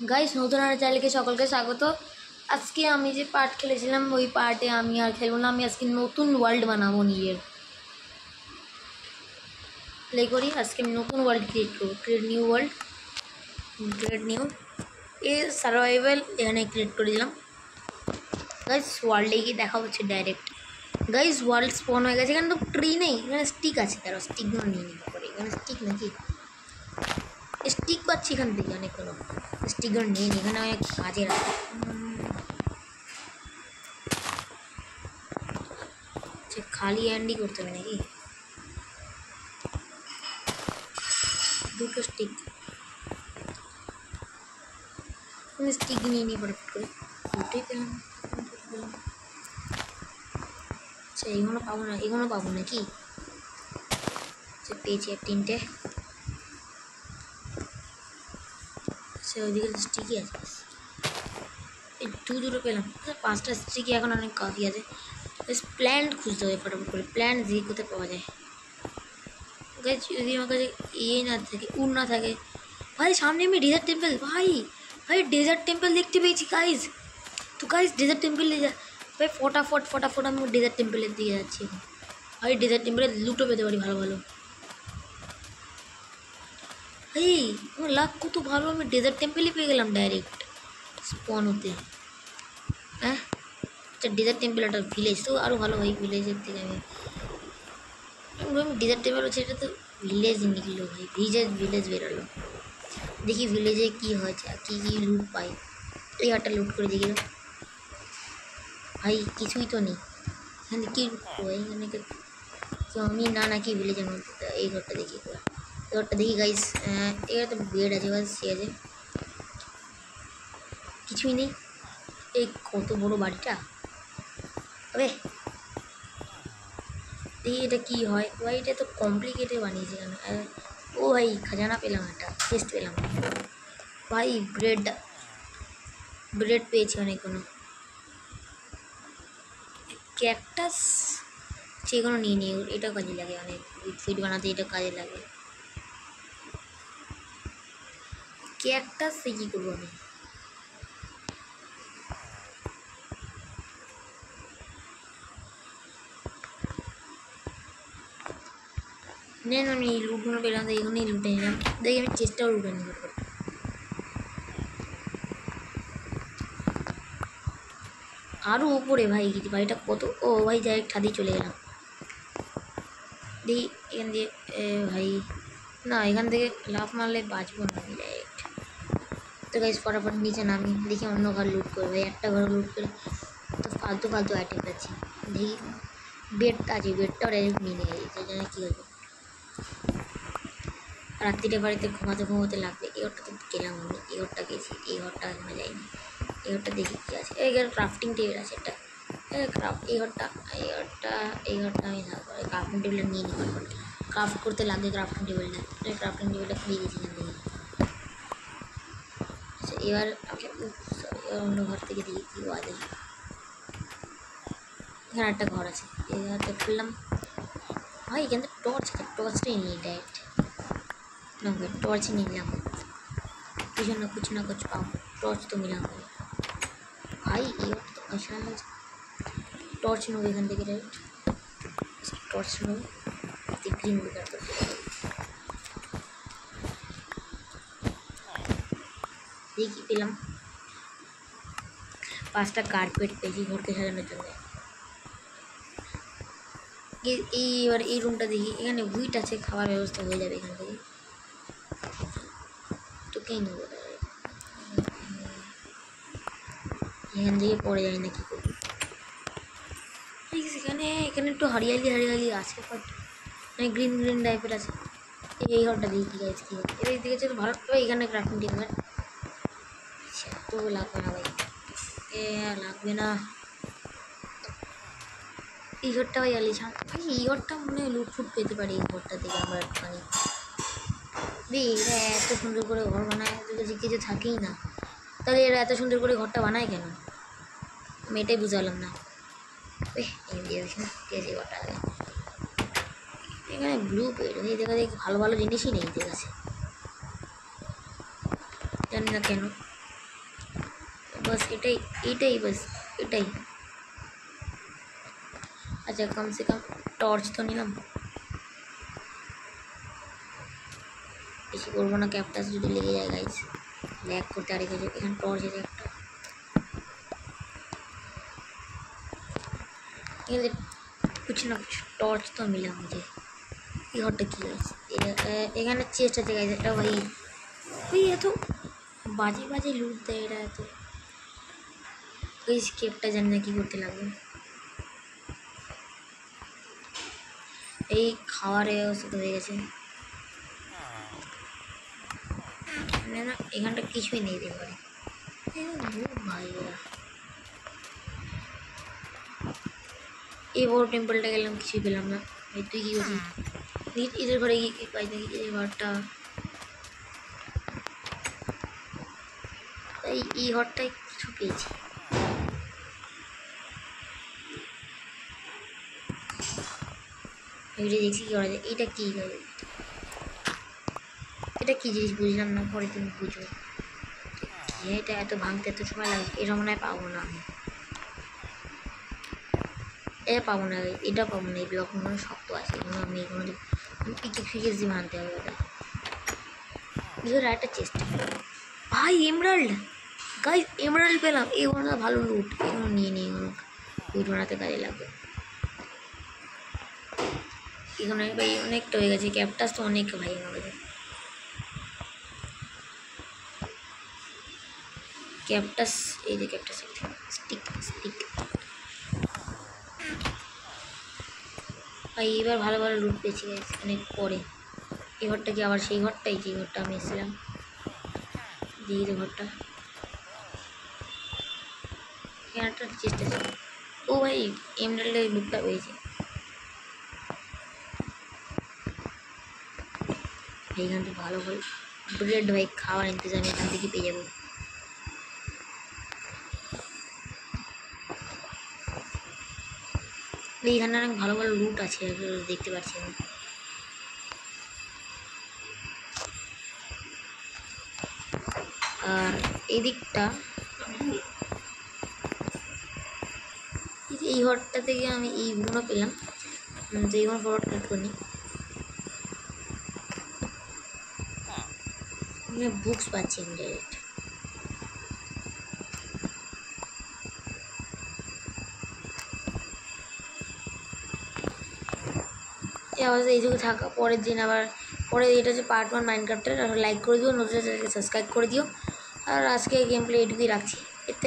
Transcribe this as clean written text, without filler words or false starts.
Guys নতুন আর চ্যানেলকে সকলকে স্বাগত। আজকে আমি যে পার্ট খেলেছিলাম ওই পার্টে আমি আর খেলবো না। আমি আজকে নতুন ওয়ার্ল্ড বানাবো নিজের। প্লে করি। আজকে আমি নতুন ওয়ার্ল্ড ক্রিয়েট করবো। Create new world, create new a survival এখানে ক্রিয়েট করে দিলাম। গাইস ওয়ার্ল্ডে গিয়ে দেখা হচ্ছে ডাইরেক্ট। গাইস ওয়ার্ল্ড স্পন হয়ে গেছে। এখানে তো ট্রি নেই, এখানে স্টিক আছে। তারা স্টিকগুলো নিয়ে নিতে পারে। এখানে স্টিক নাকি স্টিক পাচ্ছি এখান থেকে অনেকগুলো। স্টিকগুলো নিয়ে নিই, এখানে অনেক কাজের আছে। খালি হ্যান্ডই করতে হবে নাকি? দুটো স্টিক নিয়ে নিয়ে ফটাফট করে দুটোই পেলাম। আচ্ছা এগুলো পাবো না, এগুলো পাবো নাকি? আচ্ছা পেয়েছি আর তিনটে। আচ্ছা ওইদিকে স্টিকই আছে, এই দুটো পেলাম। আচ্ছা পাঁচটা স্টিকই এখন অনেক কাফি আছে। প্ল্যান্ট খুঁজতে হবে ফটাফট করে। প্ল্যান্ট দিয়ে কোথায় পাওয়া যায়? যদি আমার কাছে না থাকে, না থাকে ভাই। সামনে আমি ডেজার্ট টেম্পল, ভাই ডেজার্ট টেম্পল দেখতে পেয়েছি গাইজ। তো গাইজ ডেজার্ট টেম্পলে ভাই ফটাফট আমি ডেজার্ট টেম্পলের দিকে যাচ্ছি। ভাই ডেজার্ট টেম্পলে লুটো পেতে পারি ভালো ভালো। ভাই আমার লাক কত ভালো, আমি ডেজার্ট টেম্পলই পেয়ে গেলাম ডাইরেক্ট স্পন হতে। হ্যাঁ আচ্ছা ডেজার্ট টেম্পল একটা ভিলেজ, তো আরও ভালো ভাই। ভিলেজের থেকে আমি ডেজার্ট টেম্পল হচ্ছে, এটা তো ভিলেজ নিকলো ভাই। ভিলেজ বেরোলো। দেখি ভিলেজে কী হয়েছে, কী কী লুট পাই। এই ঘরটা লুট করে দেখি ভাই, কিছুই তো নেই এখানে। কী এখানে আমি না নাকি ভিলেজের মধ্যে। এই ঘরটা দেখি, এই ঘরটা দেখি গাইস। এখানে তো বেড আছে, বাস সে আছে, কিছুই নেই। এই কত বড় বাড়িটা। তবে দেখি এটা কী হয় ভাই। এটা তো কমপ্লিকেটেড বানিয়েছে কেন? ও ভাই খাজানা পেলাম, একটা চেস্ট পেলাম ভাই। ব্রেড পেয়েছি অনেকগুলো। ক্যাকটাস সেগুলো নিয়ে নিই, এটাও কাজে লাগে অনেক। ফিড বানাতে এটা কাজে লাগে। ক্যাকটাস সে কী করবো আমি? নেন আমি লুটগুলো পেলাম, তো এগুলোই লুটে নিলাম। দেখি আমি চেষ্টাও লুটে নিব। আরও উপরে ভাই কিছু, বাড়িটা কত। ও ভাই ডাইরেক্ট ছাদেই চলে গেলাম। দেখি এখান দিয়ে ভাই না, এখান থেকে লাফ মারলে বাঁচবো না ডাইরেক্ট। তো গাইস ফটাফট নিচে নামি, দেখি অন্য ঘর লুট করে। ভাই একটা ঘর লুট করে তো ফালতু আইটেম পাচ্ছি। দেখি বেডটা আছে, বেডটাও ডাইরেক্ট নিয়ে নিয়ে গেছে। জানি কী হবে। রাত্রিরে বাড়িতে ঘুমাতে লাগবে। এই ঘরটা তো গেলাম আমি, এই ঘরটা গেছি, এই ঘরটা এখনো যাইনি। এই ঘরটা দেখি কী আছে। এই ঘর ক্রাফটিং টেবিল আছে একটা। এই ঘরটা আমি থাকবো। ক্রাফটিং টেবিলটা নিয়ে নিই ফটাফট। ক্রাফট করতে লাগে ক্রাফটিং টেবিলটা। ক্রাফটিং টেবিলটা পেয়ে গেছি এখান থেকে। আচ্ছা এবার আমাকে অন্য ঘর থেকে দেখি কী পাওয়া যায়। এখানে একটা ঘর আছে, এই ঘরটা খুললাম। ভাই এখান থেকে টর্চ আছে, টর্চটাই নিই ডাইরেক্ট। না ভাই टॉर्च नहीं मिला, कुछ ना कुछ पाओ। टॉर्च तो मिला भाई। ये तो अच्छा है। टॉर्च नो एखान থেকে রাইট। टॉर्च नो ग्रीन कर दो। দেখি পেলাম 5টা কার্পেট পেয়েছি ঘরকে সাজানোর জন্য। এবার এই রুমটা দেখি, এখানে হুইট আছে, খাবার ব্যবস্থা হয়ে যাবে এখান থেকে। তোকেই নেবো এখান থেকে পড়ে যায় না, কি করবো। ঠিক আছে এখানে একটু হরিয়ালি আছে, বাট মানে গ্রিন টাইপের আছে। এই ঘরটা দেখি গাইজ কী হয়। এবার দেখেছে তো ভালো। এখানে ক্রাফটিং টেবিল তো লাগবে না ভাই, লাগবে না। এই ঘরটা ভাই আলিশান ভাই। এই ঘরটা মনে হয় লুটফুট পেতে পারি। এই ঘরটা থেকে আমরা একটুখানি এরা এত সুন্দর করে ঘর বানায়, যদি কিছু থাকেই না, তাহলে এরা এত সুন্দর করে ঘরটা বানায় কেন? আমি এটাই বুঝালাম না। ঘরটা এখানে ব্লু পেড দেখা দেখি ভালো জিনিসই নেই এদের কাছে, জানি না কেন। बस এটাই এটাই বাস এটাই। আচ্ছা কম সে কম টর্চ তো নিলাম, বেশি করবো না, ক্যাপটাস যদি লেগে যায় গাইস ল্যাগ করতে আরেক হয়ে যায়। এখানে টর্চ আছে একটা, এখানে कुछ ना कुछ टॉर्च तो मिला मुझे। ये हॉट की गाइस এখানে চেস্ট আছে গাইস একটা। ভাই ভাই এত বাজে বাজে লুট দেয় এরা এত। এই স্কেপটা জানি না কি করতে লাগবে। এই খাওয়ারে ওষুধ হয়ে গেছে না না, এখানটা কিছুই নেই দেখো ভাই। এই বড় টেম্পলটা গেলাম কিছুই পেলাম না। এই তুই কি করছিস এদের ঘরে গিয়ে কি পাই দেখি এই ঘরটা। এই ঘরটায় কিছু পেয়েছি। এটা দেখছি কি করা যায়। এটা কি এটা কি জিনিস বুঝলাম না, পরে তুমি বুঝো। এটা এত ভাঙতে এত সময় লাগে, এটা মনে হয় পাবো না আমি, এটা পাবো না, এটা পাবো না। এই ব্লক মনে হয় শক্ত আছে, এগুলো আমি এগুলো পিকে ফিকে দিয়ে মানতে হবে ওটা। ভিতরে একটা চেষ্টা ভাই এমরাল্ড গাইস, এমরাল্ড পেলাম। এগুলো না ভালো লুট, এগুলো নিয়ে নিয়ে এগুলো লুট বানাতে কাজে লাগবে। এখানে ভাই অনেকটা হয়ে গেছে, ক্যাপটাস তো অনেক ভাই আমার কাছে। ক্যাপটাস এই যে ক্যাপটাস স্টিক স্টিক ভাই এবার ভালো ভালো লুট পেয়েছি গাইস অনেক পরে। এই ঘরটা কি আবার সেই ঘরটাই যে ঘরটা আমি এসেছিলাম, দিয়ে যে ঘরটা একটা চেষ্টা ছিল। ও ভাই এমরাল্ডের লুটটা পেয়েছে। এইখান থেকে ভালো ভালো ব্রেড ভাই খাওয়ার ইন্তজাম এখান থেকে পেয়ে যাবো। এইখানে অনেক ভালো ভালো লুট আছে দেখতে পাচ্ছি আমি। আর এই দিকটা এই ঘরটা থেকে আমি এইগুলো পেলাম, তো এইগুলো ফরওয়ার্ড কাট করি। বুকস পাচ্ছি আমি ডাইরেক্ট। এই অবস্থা এইটুকু থাকা, পরের দিন আবার পরে এটা হচ্ছে পার্ট 1 মাইনক্রাফটের। লাইক করে দিও, নতুন চ্যানেলকে সাবস্ক্রাইব করে দিও। আর আজকে গেম প্লে এইটুকুই রাখছি, এতে